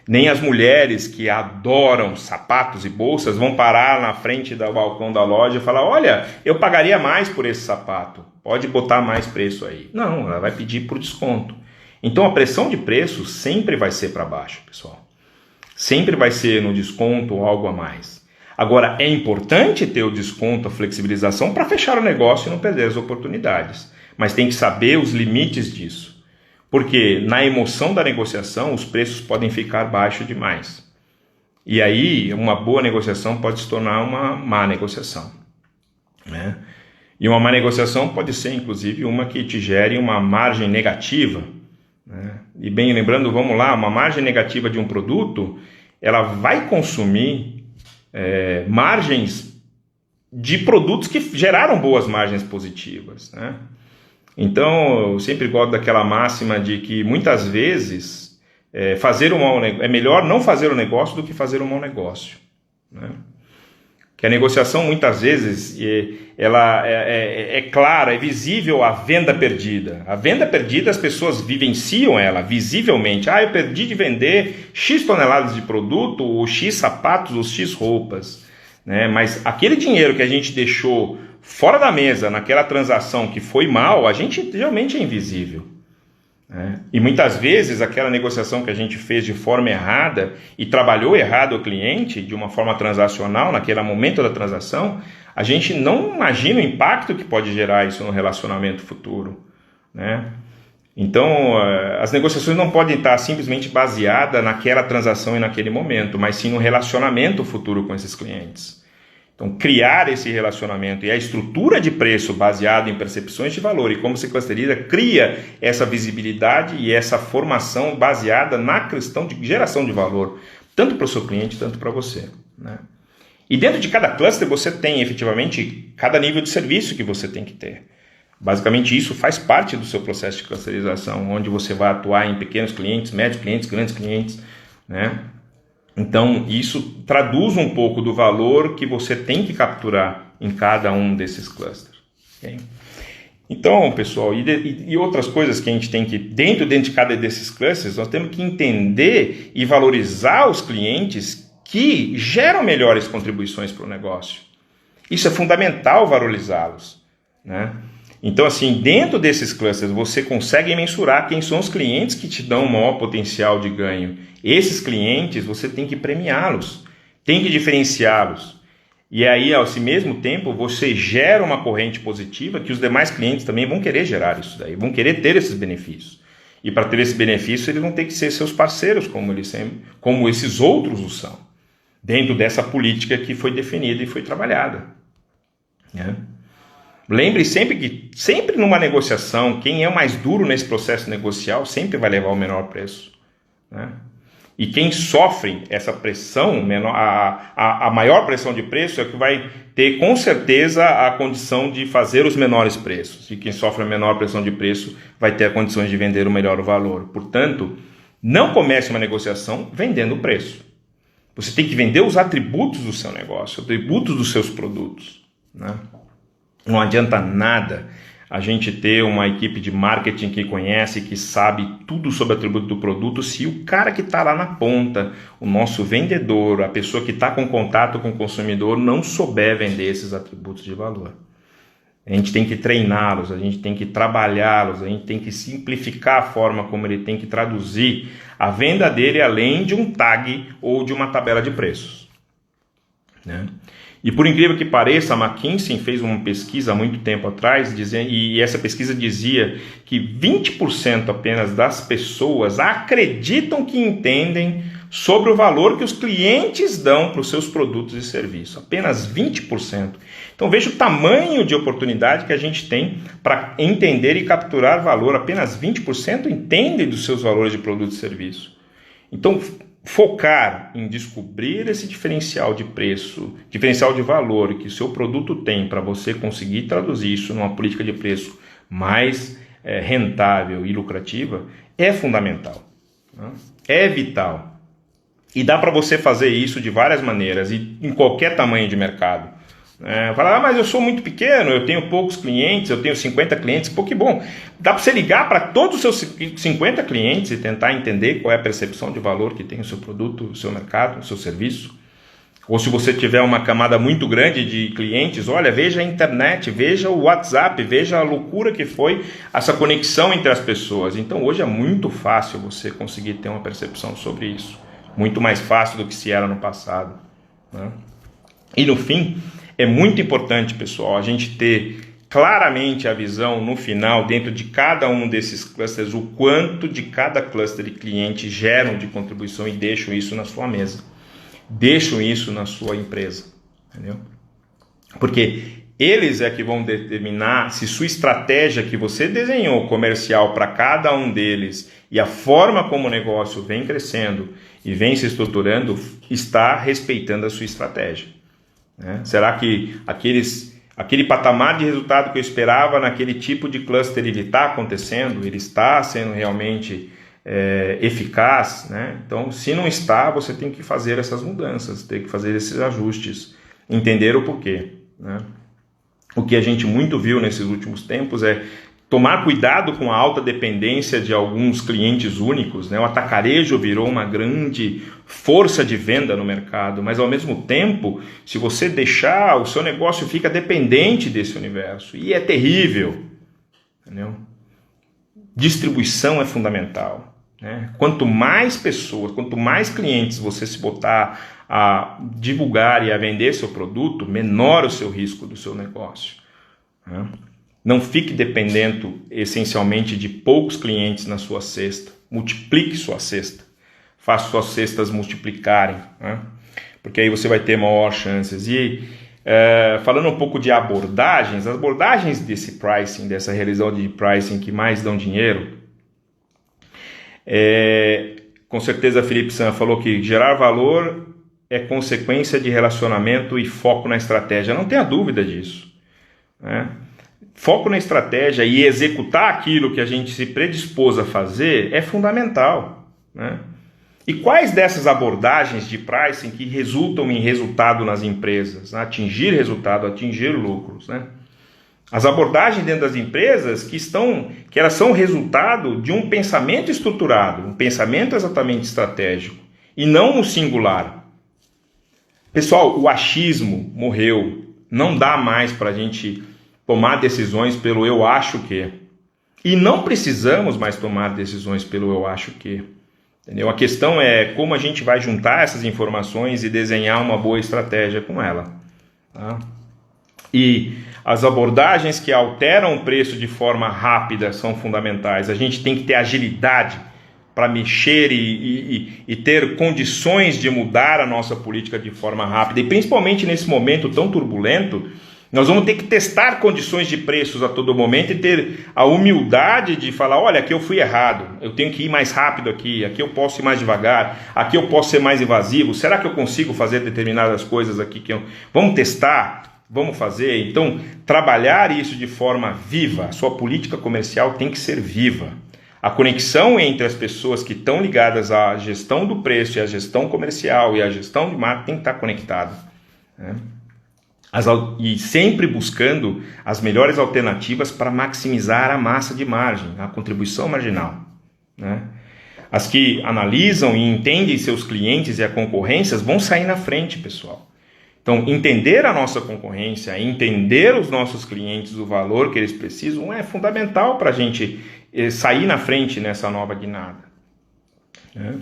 Nem as mulheres que adoram sapatos e bolsas vão parar na frente do balcão da loja e falar, olha, eu pagaria mais por esse sapato, pode botar mais preço aí. Não, ela vai pedir por desconto. Então a pressão de preço sempre vai ser para baixo, pessoal. Sempre vai ser no desconto ou algo a mais. Agora, é importante ter o desconto, a flexibilização para fechar o negócio e não perder as oportunidades. Mas tem que saber os limites disso. Porque na emoção da negociação, os preços podem ficar baixos demais. E aí, uma boa negociação pode se tornar uma má negociação. E uma má negociação pode ser, inclusive, uma que te gere uma margem negativa. E bem lembrando, vamos lá, uma margem negativa de um produto, ela vai consumir margens de produtos que geraram boas margens positivas, Então, eu sempre gosto daquela máxima de que muitas vezes é melhor não fazer o negócio do que fazer um mau negócio. Que a negociação muitas vezes ela é clara, é visível a venda perdida. A venda perdida as pessoas vivenciam ela visivelmente. Eu perdi de vender X toneladas de produto, ou X sapatos, ou X roupas. Mas aquele dinheiro que a gente deixou fora da mesa, naquela transação que foi mal, a gente realmente é invisível. E muitas vezes aquela negociação que a gente fez de forma errada e trabalhou errado o cliente de uma forma transacional naquele momento da transação, a gente não imagina o impacto que pode gerar isso no relacionamento futuro, né? Então as negociações não podem estar simplesmente baseadas naquela transação e naquele momento, mas sim no relacionamento futuro com esses clientes. Então, criar esse relacionamento e a estrutura de preço baseada em percepções de valor e como se clusteriza cria essa visibilidade e essa formação baseada na questão de geração de valor, tanto para o seu cliente, tanto para você, né? E dentro de cada cluster você tem efetivamente cada nível de serviço que você tem que ter. Basicamente isso faz parte do seu processo de clusterização, onde você vai atuar em pequenos clientes, médios clientes, grandes clientes, né? Então, isso traduz um pouco do valor que você tem que capturar em cada um desses clusters. Okay? Então, pessoal, e outras coisas que a gente tem que, dentro de cada desses clusters, nós temos que entender e valorizar os clientes que geram melhores contribuições para o negócio. Isso é fundamental valorizá-los, né? Então, assim, dentro desses clusters, você consegue mensurar quem são os clientes que te dão o maior potencial de ganho. Esses clientes, você tem que premiá-los, tem que diferenciá-los. E aí, ao mesmo tempo, você gera uma corrente positiva que os demais clientes também vão querer gerar isso daí, vão querer ter esses benefícios. E para ter esse benefício, eles vão ter que ser seus parceiros, como esses outros o são, dentro dessa política que foi definida e foi trabalhada, né? Lembre sempre que, sempre numa negociação, quem é o mais duro nesse processo negocial sempre vai levar o menor preço, né? E quem sofre essa pressão, a maior pressão de preço é o que vai ter com certeza a condição de fazer os menores preços. E quem sofre a menor pressão de preço vai ter a condição de vender o melhor valor. Portanto, não comece uma negociação vendendo o preço. Você tem que vender os atributos do seu negócio, atributos dos seus produtos, né? Não adianta nada a gente ter uma equipe de marketing que conhece, que sabe tudo sobre o atributo do produto, se o cara que está lá na ponta, o nosso vendedor, a pessoa que está com contato com o consumidor, não souber vender esses atributos de valor. A gente tem que treiná-los, a gente tem que trabalhá-los, a gente tem que simplificar a forma como ele tem que traduzir a venda dele além de um tag ou de uma tabela de preços, né? E por incrível que pareça, a McKinsey fez uma pesquisa há muito tempo atrás, e essa pesquisa dizia que 20% apenas das pessoas acreditam que entendem sobre o valor que os clientes dão para os seus produtos e serviços. Apenas 20%. Então veja o tamanho de oportunidade que a gente tem para entender e capturar valor. Apenas 20% entendem dos seus valores de produto e serviço. Então, focar em descobrir esse diferencial de preço, diferencial de valor que o seu produto tem para você conseguir traduzir isso numa política de preço mais rentável e lucrativa é fundamental, né? É vital. E dá para você fazer isso de várias maneiras e em qualquer tamanho de mercado. Falar, mas eu sou muito pequeno, eu tenho poucos clientes, eu tenho 50 clientes, pô, que bom. Dá para você ligar para todos os seus 50 clientes e tentar entender qual é a percepção de valor que tem o seu produto, o seu mercado, o seu serviço. Ou se você tiver uma camada muito grande de clientes, olha, veja a internet, veja o WhatsApp, veja a loucura que foi essa conexão entre as pessoas. Então hoje é muito fácil você conseguir ter uma percepção sobre isso. Muito mais fácil do que se era no passado, né? E no fim, é muito importante, pessoal, a gente ter claramente a visão no final, dentro de cada um desses clusters, o quanto de cada cluster de clientes geram de contribuição e deixam isso na sua mesa, deixam isso na sua empresa, entendeu? Porque eles é que vão determinar se sua estratégia que você desenhou comercial para cada um deles e a forma como o negócio vem crescendo e vem se estruturando está respeitando a sua estratégia. Será que aquele patamar de resultado que eu esperava naquele tipo de cluster ele está acontecendo? Ele está sendo realmente eficaz, né? Então, se não está, você tem que fazer essas mudanças, tem que fazer esses ajustes, entender o porquê, né? O que a gente muito viu nesses últimos tempos é tomar cuidado com a alta dependência de alguns clientes únicos, né? O atacarejo virou uma grande força de venda no mercado, mas ao mesmo tempo, se você deixar, o seu negócio fica dependente desse universo, e é terrível, entendeu? Distribuição é fundamental, né? Quanto mais pessoas, quanto mais clientes você se botar a divulgar e a vender seu produto, menor o seu risco do seu negócio, né? Não fique dependendo essencialmente de poucos clientes na sua cesta. Multiplique sua cesta. Faça suas cestas multiplicarem, né? Porque aí você vai ter maior chances. E falando um pouco de abordagens, as abordagens desse pricing, dessa realização de pricing que mais dão dinheiro, com certeza a Felipe San falou que gerar valor é consequência de relacionamento e foco na estratégia. Não tenha dúvida disso, né? Foco na estratégia e executar aquilo que a gente se predispôs a fazer é fundamental, né? E quais dessas abordagens de pricing que resultam em resultado nas empresas? Né? Atingir resultado, atingir lucros, né? As abordagens dentro das empresas que elas são resultado de um pensamento estruturado, um pensamento exatamente estratégico, e não no singular. Pessoal, o achismo morreu. Não dá mais para a gente tomar decisões pelo eu acho que. E não precisamos mais tomar decisões pelo eu acho que. Entendeu? A questão é como a gente vai juntar essas informações e desenhar uma boa estratégia com ela. Tá? E as abordagens que alteram o preço de forma rápida são fundamentais. A gente tem que ter agilidade para mexer e ter condições de mudar a nossa política de forma rápida. E principalmente nesse momento tão turbulento, nós vamos ter que testar condições de preços a todo momento e ter a humildade de falar, olha, aqui eu fui errado, eu tenho que ir mais rápido aqui eu posso ir mais devagar, aqui eu posso ser mais invasivo, será que eu consigo fazer determinadas coisas aqui? Vamos testar, vamos fazer. Então, trabalhar isso de forma viva, a sua política comercial tem que ser viva. A conexão entre as pessoas que estão ligadas à gestão do preço e à gestão comercial e à gestão de marketing tem que estar conectada, né? E sempre buscando as melhores alternativas para maximizar a massa de margem, a contribuição marginal, né? As que analisam e entendem seus clientes e a concorrência vão sair na frente, pessoal. Então, entender a nossa concorrência, entender os nossos clientes, o valor que eles precisam, é fundamental para a gente sair na frente nessa nova guinada, né?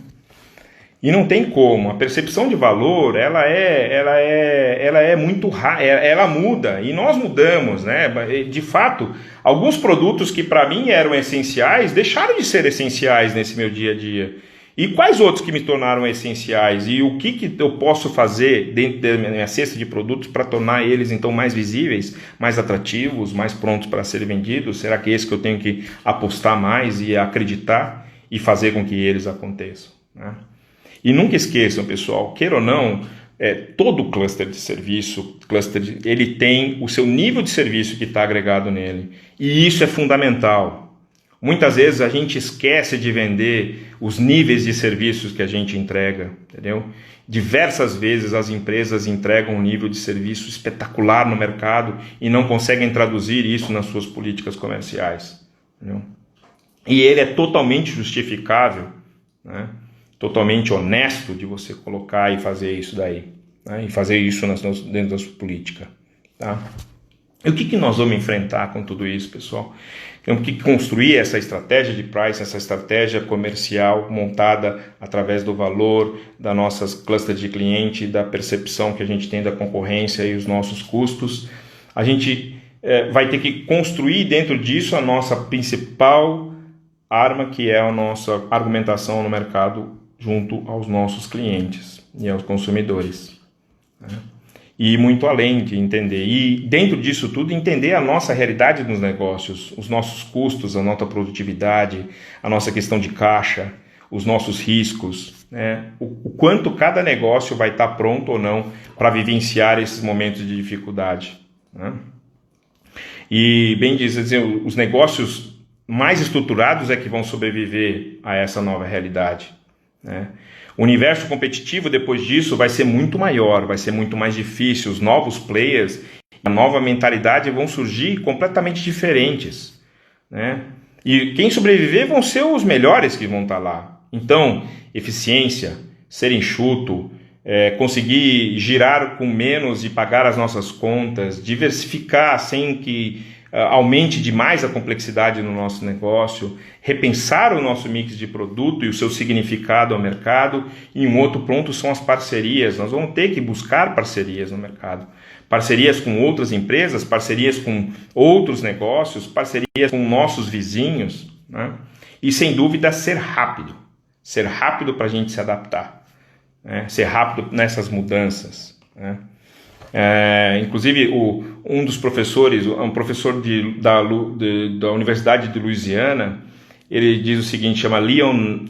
E não tem como, a percepção de valor, ela é muito rara, ela muda, e nós mudamos, né? De fato, alguns produtos que para mim eram essenciais, deixaram de ser essenciais nesse meu dia a dia. E quais outros que me tornaram essenciais? E o que eu posso fazer dentro da minha cesta de produtos para tornar eles então mais visíveis, mais atrativos, mais prontos para serem vendidos? Será que é esse que eu tenho que apostar mais e acreditar e fazer com que eles aconteçam, né? E nunca esqueçam, pessoal, queira ou não, todo cluster de serviço, ele tem o seu nível de serviço que está agregado nele. E isso é fundamental. Muitas vezes a gente esquece de vender os níveis de serviços que a gente entrega, entendeu? Diversas vezes as empresas entregam um nível de serviço espetacular no mercado e não conseguem traduzir isso nas suas políticas comerciais, entendeu? E ele é totalmente justificável, né? Totalmente honesto de você colocar e fazer isso daí, né? E fazer isso dentro da sua política, tá? E o que nós vamos enfrentar com tudo isso, pessoal? Temos que construir essa estratégia de price, essa estratégia comercial montada através do valor, das nossas clusters de cliente, da percepção que a gente tem da concorrência e os nossos custos. A gente vai ter que construir dentro disso a nossa principal arma, que é a nossa argumentação no mercado junto aos nossos clientes e aos consumidores, né? E muito além de entender, e dentro disso tudo entender a nossa realidade nos negócios, os nossos custos, a nossa produtividade, a nossa questão de caixa, os nossos riscos, né? O quanto cada negócio vai estar pronto ou não para vivenciar esses momentos de dificuldade, né? E bem dizer, os negócios mais estruturados é que vão sobreviver a essa nova realidade, né? O universo competitivo depois disso vai ser muito maior, vai ser muito mais difícil. Os novos players, a nova mentalidade vão surgir completamente diferentes, né? E quem sobreviver vão ser os melhores que vão estar lá. Então, eficiência, ser enxuto, conseguir girar com menos e pagar as nossas contas, diversificar sem que aumente demais a complexidade no nosso negócio, repensar o nosso mix de produto e o seu significado ao mercado. E um outro ponto são as parcerias. Nós vamos ter que buscar parcerias no mercado. Parcerias com outras empresas, parcerias com outros negócios, parcerias com nossos vizinhos, né? E sem dúvida ser rápido para a gente se adaptar, né? Ser rápido nessas mudanças, né? Inclusive um dos professores, um professor da Universidade de Louisiana, ele diz o seguinte, chama Leon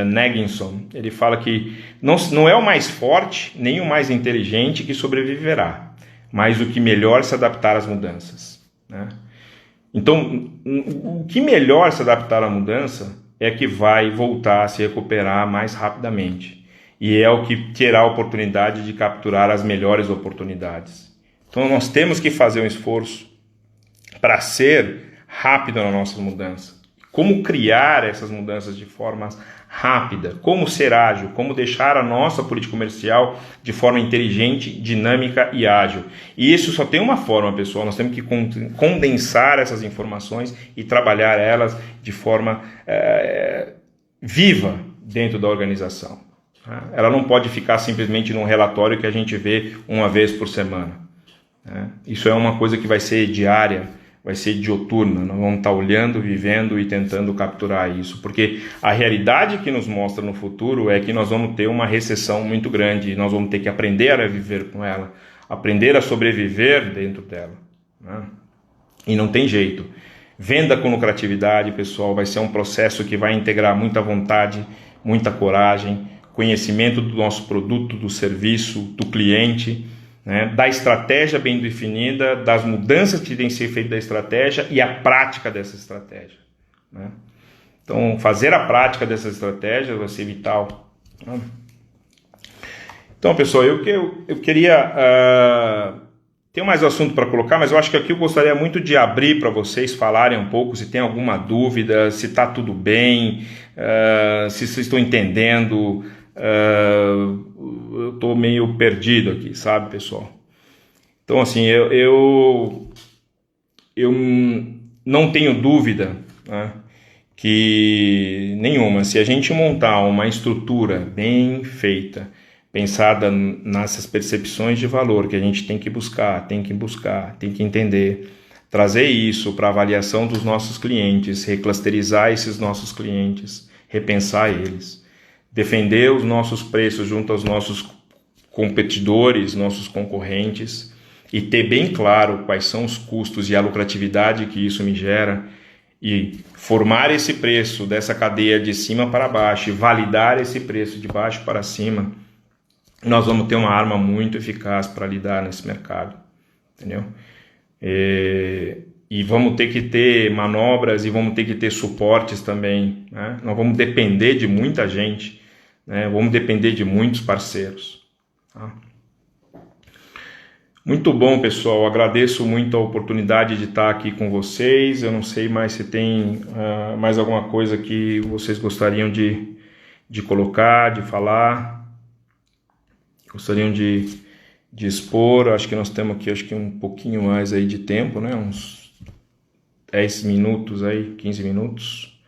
Negginson. Ele fala que não é o mais forte nem o mais inteligente que sobreviverá, mas o que melhor se adaptar às mudanças, né? Então, o que melhor se adaptar à mudança é que vai voltar a se recuperar mais rapidamente. E é o que terá a oportunidade de capturar as melhores oportunidades. Então, nós temos que fazer um esforço para ser rápido na nossa mudança. Como criar essas mudanças de forma rápida, como ser ágil, como deixar a nossa política comercial de forma inteligente, dinâmica e ágil. E isso só tem uma forma, pessoal, nós temos que condensar essas informações e trabalhar elas de forma viva dentro da organização. Ela não pode ficar simplesmente num relatório que a gente vê uma vez por semana. Isso é uma coisa que vai ser diária, vai ser dioturna. Nós vamos estar olhando, vivendo e tentando capturar isso, porque a realidade que nos mostra no futuro é que nós vamos ter uma recessão muito grande e nós vamos ter que aprender a viver com ela, aprender a sobreviver dentro dela, né? E não tem jeito. Venda com lucratividade, pessoal, vai ser um processo que vai integrar muita vontade, muita coragem, conhecimento do nosso produto, do serviço, do cliente, né, da estratégia bem definida, das mudanças que têm que ser feitas da estratégia e a prática dessa estratégia, né? Então, fazer a prática dessa estratégia vai ser vital, né? Então, pessoal, eu queria ter mais assunto para colocar, mas eu acho que aqui eu gostaria muito de abrir para vocês falarem um pouco, se tem alguma dúvida, se está tudo bem, se vocês estão entendendo. Eu estou meio perdido aqui, sabe, pessoal? Então, assim, eu não tenho dúvida, né, que nenhuma, se a gente montar uma estrutura bem feita, pensada nessas percepções de valor que a gente tem que buscar, tem que entender, trazer isso para avaliação dos nossos clientes, reclusterizar esses nossos clientes, repensar eles, defender os nossos preços junto aos nossos competidores, nossos concorrentes, e ter bem claro quais são os custos e a lucratividade que isso me gera, e formar esse preço dessa cadeia de cima para baixo e validar esse preço de baixo para cima, nós vamos ter uma arma muito eficaz para lidar nesse mercado, entendeu? E vamos ter que ter manobras e vamos ter que ter suportes também, né? Nós vamos depender de muita gente, né? Vamos depender de muitos parceiros, tá? Muito bom, pessoal, agradeço muito a oportunidade de estar aqui com vocês. Eu não sei mais se tem mais alguma coisa que vocês gostariam de colocar, de falar, gostariam de expor. Acho que nós temos aqui um pouquinho mais aí de tempo, né? Uns 10 minutos aí, 15 minutos.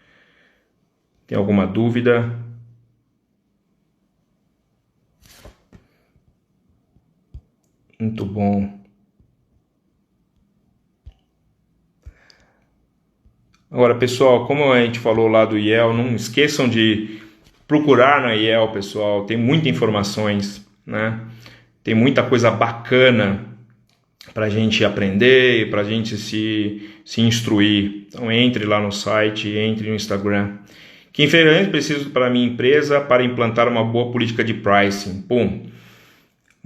Tem alguma dúvida? Muito bom. Agora, pessoal, como a gente falou lá do IEL, não esqueçam de procurar na IEL, pessoal. Tem muitas informações, né? Tem muita coisa bacana para a gente aprender e para a gente se instruir. Então, entre lá no site, entre no Instagram. Que infelizmente preciso para a minha empresa para implantar uma boa política de pricing. Pum.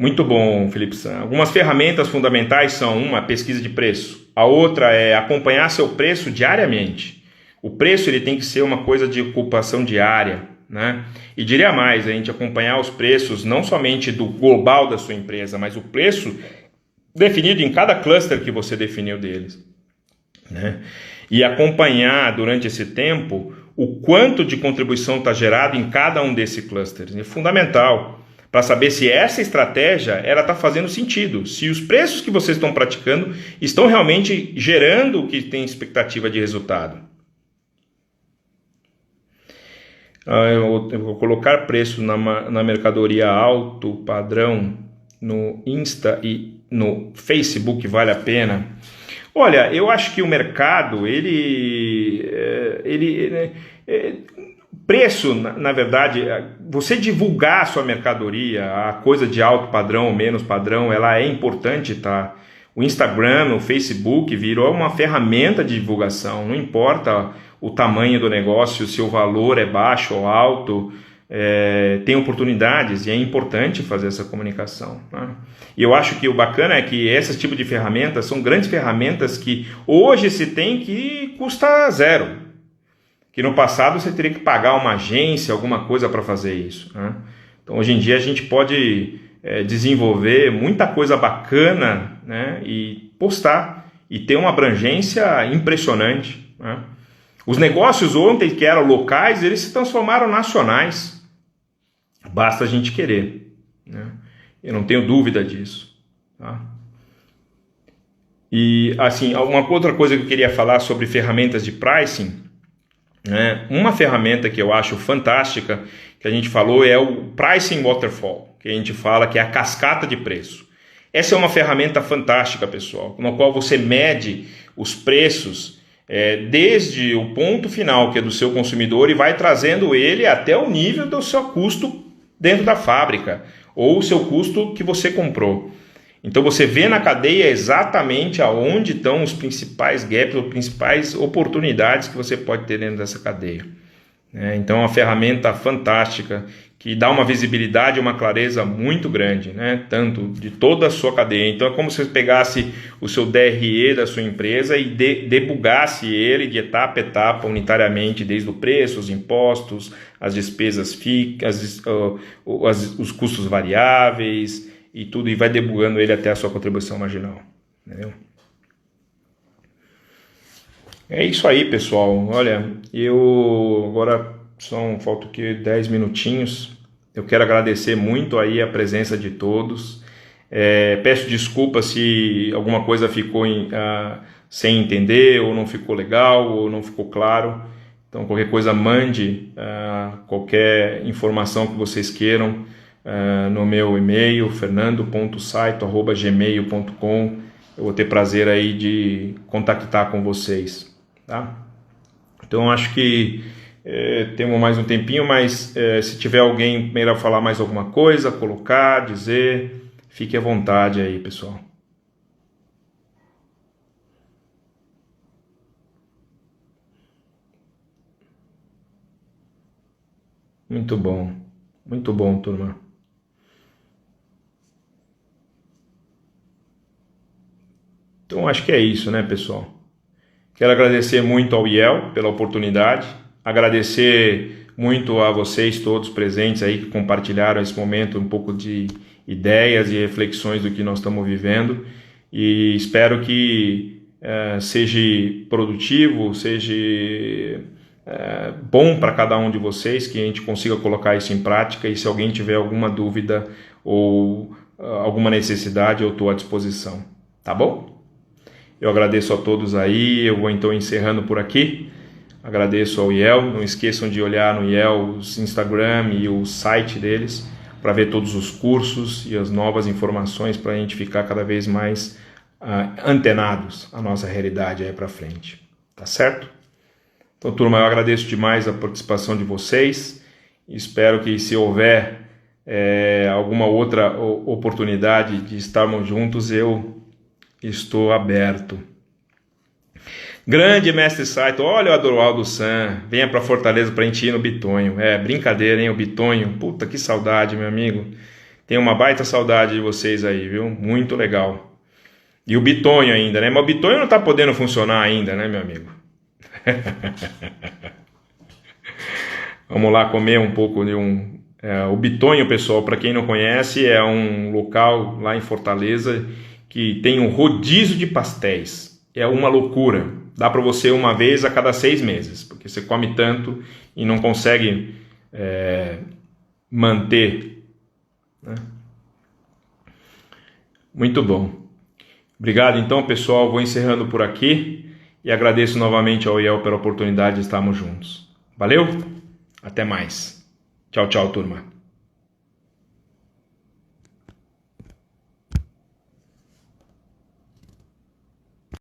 Muito bom, Felipe. Algumas ferramentas fundamentais são uma, pesquisa de preço. A outra é acompanhar seu preço diariamente. O preço ele tem que ser uma coisa de ocupação diária, né? E diria mais, a gente acompanhar os preços não somente do global da sua empresa, mas o preço definido em cada cluster que você definiu deles, né? e acompanhar durante esse tempo o quanto de contribuição está gerado em cada um desses clusters. É fundamental para saber se essa estratégia ela está fazendo sentido, se os preços que vocês estão praticando estão realmente gerando o que tem expectativa de resultado. Eu vou colocar preço na mercadoria alto padrão no Insta e no Facebook, vale a pena? Olha, eu acho que o mercado, preço, na verdade, você divulgar a sua mercadoria, a coisa de alto padrão ou menos padrão, ela é importante, tá? O Instagram, o Facebook virou uma ferramenta de divulgação, não importa o tamanho do negócio, se o valor é baixo ou alto, tem oportunidades e é importante fazer essa comunicação, né? E eu acho que o bacana é que esses tipos de ferramentas são grandes ferramentas que hoje se tem que custa zero, que no passado você teria que pagar uma agência, alguma coisa para fazer isso, né? Então hoje em dia a gente pode desenvolver muita coisa bacana, né, e postar e ter uma abrangência impressionante, né? Os negócios ontem que eram locais, eles se transformaram nacionais. Basta a gente querer, né? Eu não tenho dúvida disso, tá? E assim, uma outra coisa que eu queria falar sobre ferramentas de pricing, né? Uma ferramenta que eu acho fantástica, que a gente falou, é o Pricing Waterfall, que a gente fala que é a cascata de preço. Essa é uma ferramenta fantástica, pessoal, no qual você mede os preços desde o ponto final, que é do seu consumidor, e vai trazendo ele até o nível do seu custo dentro da fábrica, ou o seu custo que você comprou. Então você vê na cadeia exatamente aonde estão os principais gaps, ou principais oportunidades que você pode ter dentro dessa cadeia. Então é uma ferramenta fantástica, que dá uma visibilidade e uma clareza muito grande, né? Tanto de toda a sua cadeia. Então é como se você pegasse o seu DRE da sua empresa e debugasse ele de etapa a etapa, unitariamente, desde o preço, os impostos, as despesas fixas, os custos variáveis e tudo, e vai debugando ele até a sua contribuição marginal. Entendeu? É isso aí, pessoal. Olha, eu agora faltam 10 minutinhos. Eu quero agradecer muito aí a presença de todos. Peço desculpa se alguma coisa ficou sem entender, ou não ficou legal, ou não ficou claro. Então, qualquer coisa, mande qualquer informação que vocês queiram no meu e-mail, fernando.saito@gmail.com. Eu vou ter prazer aí de contactar com vocês, tá? Então, acho que temos mais um tempinho, mas se tiver alguém queira falar mais alguma coisa, colocar, dizer, fique à vontade aí, pessoal. Muito bom, turma. Então acho que é isso, né, pessoal? Quero agradecer muito ao IEL pela oportunidade, agradecer muito a vocês todos presentes aí que compartilharam esse momento, um pouco de ideias e reflexões do que nós estamos vivendo, e espero que seja produtivo, seja bom para cada um de vocês, que a gente consiga colocar isso em prática, e se alguém tiver alguma dúvida ou alguma necessidade, eu estou à disposição, tá bom? Eu agradeço a todos aí, eu vou então encerrando por aqui. Agradeço ao IEL, não esqueçam de olhar no IEL o Instagram e o site deles para ver todos os cursos e as novas informações, para a gente ficar cada vez mais antenados à nossa realidade aí para frente, tá certo? Então, turma, eu agradeço demais a participação de vocês, espero que, se houver alguma outra oportunidade de estarmos juntos, eu estou aberto. Grande mestre Saito, olha o Adroaldo San, venha para Fortaleza para a gente ir no Bitonho. Brincadeira, hein, o Bitonho, puta que saudade, meu amigo. Tenho uma baita saudade de vocês aí, viu? Muito legal. E o Bitonho ainda, né? Mas o Bitonho não está podendo funcionar ainda, né, meu amigo? Vamos lá comer um pouco de o Bitonho, pessoal, para quem não conhece, é um local lá em Fortaleza que tem um rodízio de pastéis. É uma loucura. dá para você uma vez a cada 6 meses, porque você come tanto e não consegue manter, né? Muito bom. Obrigado então, pessoal. Vou encerrando por aqui e agradeço novamente ao IEL pela oportunidade de estarmos juntos. Valeu? Até mais. Tchau, tchau, turma.